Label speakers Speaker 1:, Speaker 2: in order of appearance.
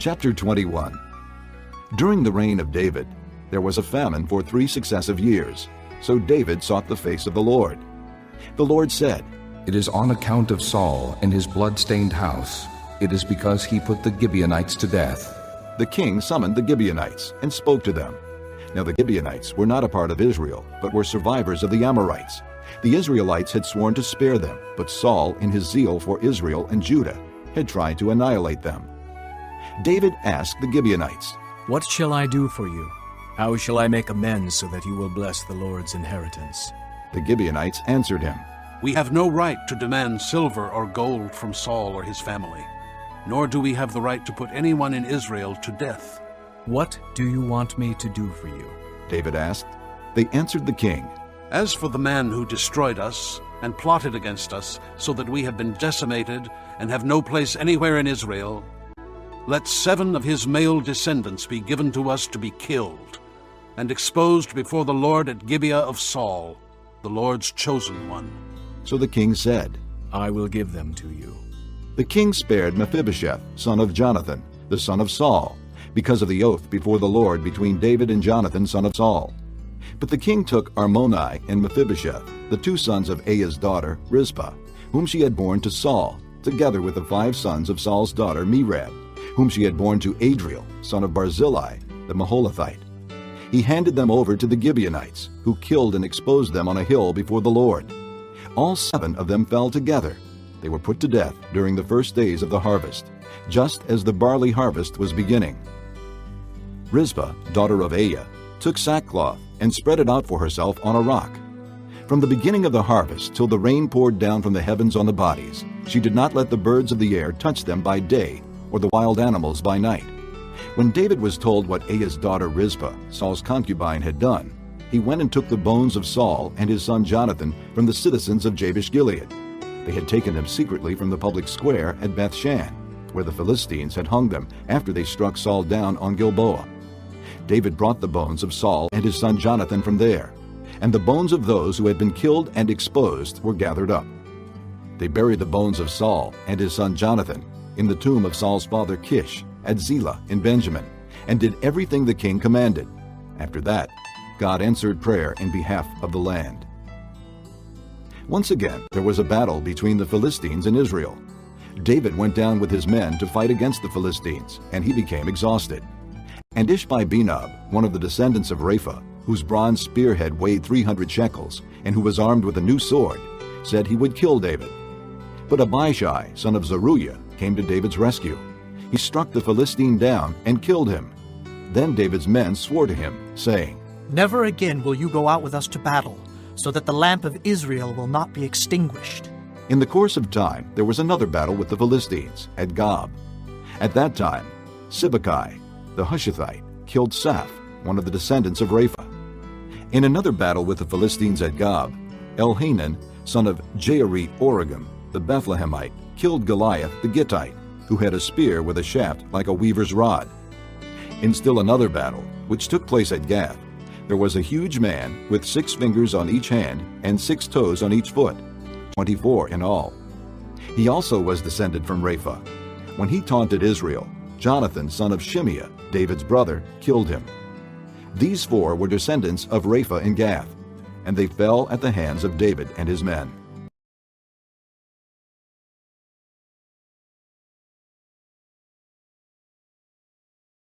Speaker 1: Chapter 21. During the reign of David, there was a famine for 3 successive years. So David sought the face of the Lord. The Lord said,
Speaker 2: "It is on account of Saul and his blood-stained house. It is because he put the Gibeonites to death."
Speaker 1: The king summoned the Gibeonites and spoke to them. Now the Gibeonites were not a part of Israel, but were survivors of the Amorites. The Israelites had sworn to spare them, but Saul, in his zeal for Israel and Judah, had tried to annihilate them. David asked the Gibeonites,
Speaker 3: "What shall I do for you? How shall I make amends so that you will bless the Lord's inheritance?"
Speaker 1: The Gibeonites answered him,
Speaker 4: "We have no right to demand silver or gold from Saul or his family, nor do we have the right to put anyone in Israel to death."
Speaker 3: "What do you want me to do for you?"
Speaker 1: David asked. They answered the king,
Speaker 4: "As for the man who destroyed us and plotted against us so that we have been decimated and have no place anywhere in Israel, let 7 of his male descendants be given to us to be killed and exposed before the Lord at Gibeah of Saul, the Lord's chosen one."
Speaker 1: So the king said,
Speaker 3: "I will give them to you."
Speaker 1: The king spared Mephibosheth, son of Jonathan, the son of Saul, because of the oath before the Lord between David and Jonathan, son of Saul. But the king took Armoni and Mephibosheth, the 2 sons of Aiah's daughter, Rizpah, whom she had borne to Saul, together with the 5 sons of Saul's daughter, Merab, whom she had borne to Adriel, son of Barzillai, the Maholathite. He handed them over to the Gibeonites, who killed and exposed them on a hill before the Lord. All 7 of them fell together. They were put to death during the first days of the harvest, just as the barley harvest was beginning. Rizpah, daughter of Aiah, took sackcloth and spread it out for herself on a rock. From the beginning of the harvest till the rain poured down from the heavens on the bodies, she did not let the birds of the air touch them by day, or the wild animals by night. When David was told what Aiah's daughter Rizpah, Saul's concubine, had done, he went and took the bones of Saul and his son Jonathan from the citizens of Jabesh-Gilead. They had taken them secretly from the public square at Beth-shan, where the Philistines had hung them after they struck Saul down on Gilboa. David brought the bones of Saul and his son Jonathan from there, and the bones of those who had been killed and exposed were gathered up. They buried the bones of Saul and his son Jonathan in the tomb of Saul's father Kish at Zelah in Benjamin, and did everything the king commanded. After that, God answered prayer in behalf of the land. Once again, there was a battle between the Philistines and Israel. David went down with his men to fight against the Philistines, and he became exhausted. And Ishbi-Benob, one of the descendants of Rapha, whose bronze spearhead weighed 300 shekels, and who was armed with a new sword, said he would kill David. But Abishai, son of Zeruiah, came to David's rescue. He struck the Philistine down and killed him. Then David's men swore to him, saying,
Speaker 5: "Never again will you go out with us to battle, so that the lamp of Israel will not be extinguished."
Speaker 1: In the course of time, there was another battle with the Philistines at Gob. At that time, Sibbecai, the Hushathite, killed Saph, one of the descendants of Rapha. In another battle with the Philistines at Gob, Elhanan, son of Jaareth-Oregim, the Bethlehemite, killed Goliath the Gittite, who had a spear with a shaft like a weaver's rod. In still another battle, which took place at Gath, there was a huge man with 6 fingers on each hand and 6 toes on each foot, 24 in all. He also was descended from Rapha. When he taunted Israel, Jonathan, son of Shimeah, David's brother, killed him. These 4 were descendants of Rapha in Gath, and they fell at the hands of David and his men.